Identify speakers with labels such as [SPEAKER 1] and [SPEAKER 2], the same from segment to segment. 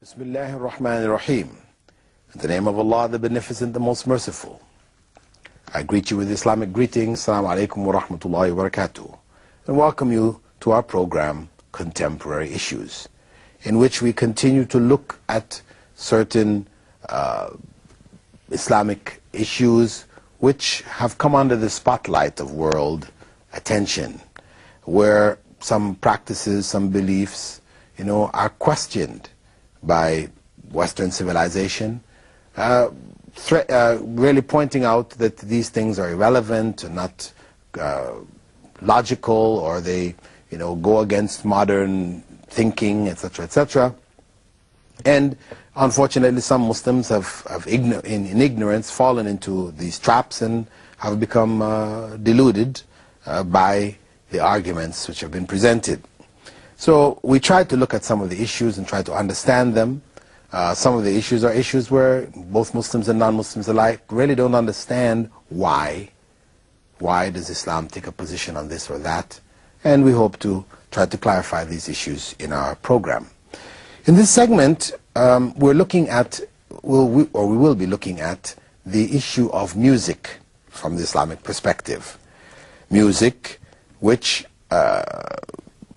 [SPEAKER 1] Bismillahir Rahmanir Rahim. In the name of Allah, the Beneficent, the Most Merciful. I greet you with Islamic greetings. Assalamu alaikum wa rahmatullahi wa barakatuh. And welcome you to our program, Contemporary Issues, in which we continue to look at certain Islamic issues which have come under the spotlight of world attention, where some practices, some beliefs, are questioned by Western civilization, really pointing out that these things are irrelevant and not logical, or they go against modern thinking, etc., etc. And unfortunately, some Muslims have in ignorance fallen into these traps and have become deluded by the arguments which have been presented. So we try to look at some of the issues and try to understand them. Some of the issues are issues where both Muslims and non-Muslims alike really don't understand why. Why does Islam take a position on this or that? And we hope to try to clarify these issues in our program. In this segment, we will be looking at the issue of music from the Islamic perspective. Music, which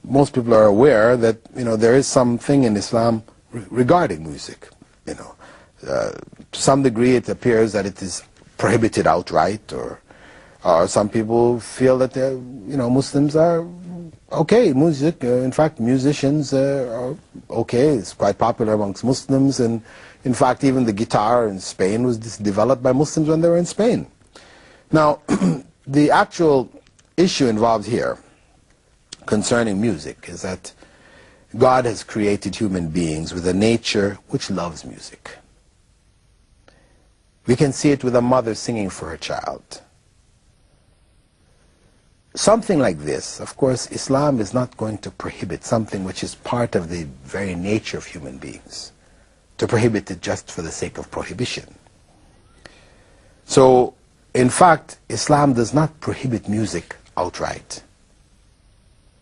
[SPEAKER 1] most people are aware that there is something in Islam regarding music. To some degree, it appears that it is prohibited outright, or some people feel that Muslims are okay. Music, in fact, musicians are okay. It's quite popular amongst Muslims, and in fact, even the guitar in Spain was developed by Muslims when they were in Spain. Now, the actual issue involved here concerning music is that God has created human beings with a nature which loves music. We can see it with a mother singing for her child. Something like this, of course, Islam is not going to prohibit something which is part of the very nature of human beings, to prohibit it just for the sake of prohibition. So, in fact, Islam does not prohibit music outright,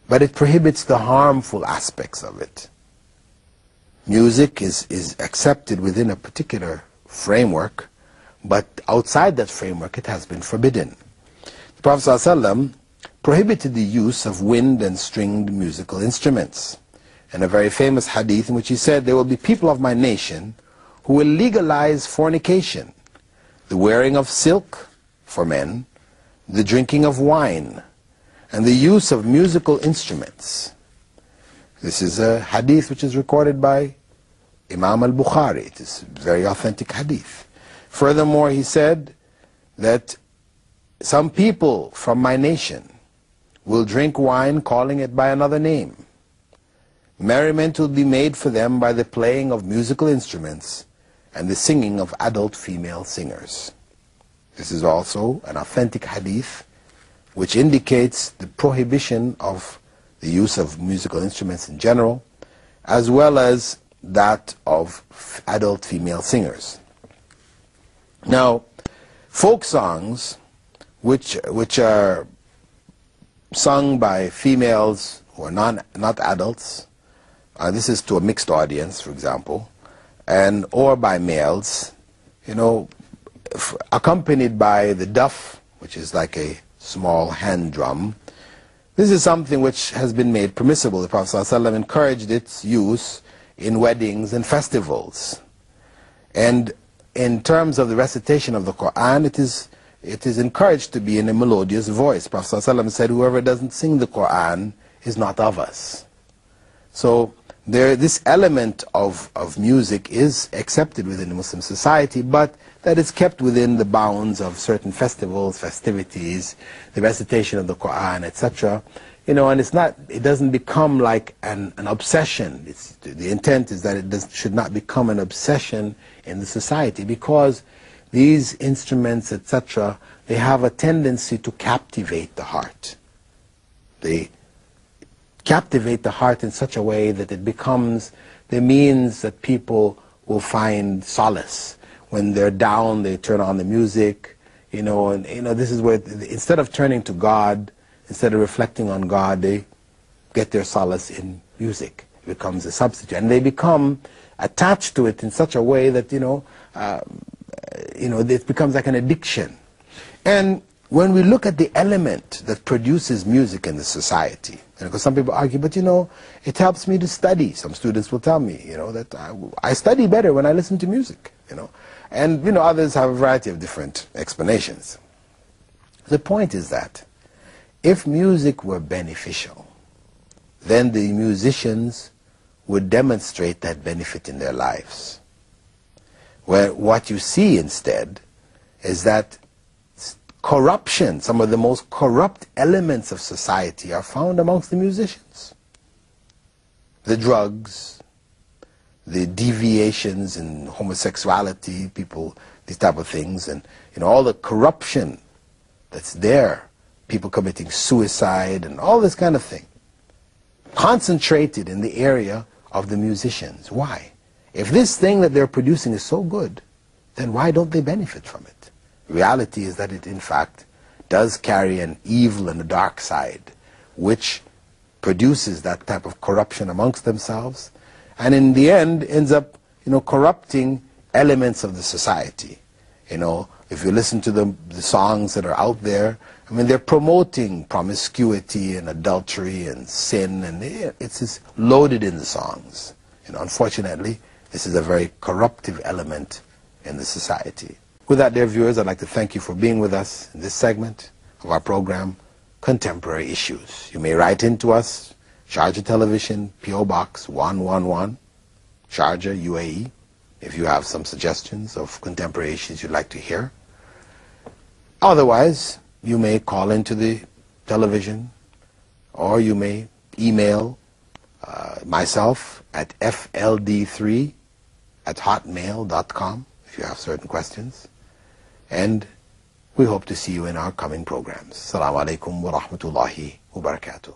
[SPEAKER 1] but it prohibits the harmful aspects of it. Music is accepted within a particular framework, but outside that framework it has been forbidden. The Prophet ﷺ prohibited the use of wind and stringed musical instruments. In a very famous hadith in which he said, "There will be people of my nation who will legalize fornication, the wearing of silk for men, the drinking of wine, and the use of musical instruments." This is a hadith which is recorded by Imam al-Bukhari. It is a very authentic hadith. Furthermore, he said that some people from my nation will drink wine calling it by another name. Merriment will be made for them by the playing of musical instruments and the singing of adult female singers. This is also an authentic hadith which indicates the prohibition of the use of musical instruments in general, as well as that of adult female singers. Now, folk songs, which are sung by females who are not adults, this is to a mixed audience, for example, or by males, accompanied by the duff, which is like a small hand drum. This is something which has been made permissible. The Prophet ﷺ encouraged its use in weddings and festivals. And in terms of the recitation of the Quran, it is encouraged to be in a melodious voice. The Prophet ﷺ said, "Whoever doesn't sing the Quran is not of us." So this element of music is accepted within the Muslim society, but that is kept within the bounds of certain festivals, festivities, the recitation of the Quran, etc. And it doesn't become like an obsession. The intent is that it should not become an obsession in the society, because these instruments, etc., they have a tendency to captivate the heart. They captivate the heart in such a way that it becomes the means that people will find solace. When they're down, they turn on the music, this is where, instead of turning to God, instead of reflecting on God, they get their solace in music. becomes a substitute, and they become attached to it in such a way that it becomes like an addiction. And when we look at the element that produces music in the society, because some people argue, but it helps me to study. Some students will tell me, that I study better when I listen to music, and others have a variety of different explanations. The point is that if music were beneficial, then the musicians would demonstrate that benefit in their lives. Where what you see instead is that corruption, some of the most corrupt elements of society are found amongst the musicians. The drugs, the deviations in homosexuality, these type of things, and all the corruption that's there, people committing suicide and all this kind of thing, concentrated in the area of the musicians. Why? If this thing that they're producing is so good, then why don't they benefit from it? Reality is that it in fact does carry an evil and a dark side, which produces that type of corruption amongst themselves, and in the end ends up corrupting elements of the society. If you listen to the songs that are out there, they're promoting promiscuity and adultery and sin, and it's just loaded in the songs. Unfortunately, this is a very corruptive element in the society. With that, dear viewers, I'd like to thank you for being with us in this segment of our program, Contemporary Issues. You may write in to us, Sharjah Television, P.O. Box 111, Sharjah, UAE, if you have some suggestions of contemporary issues you'd like to hear. Otherwise, you may call into the television, or you may email myself at fld3@hotmail.com if you have certain questions. And we hope to see you in our coming programs. Assalamu alaikum wa rahmatullahi wa barakatuh.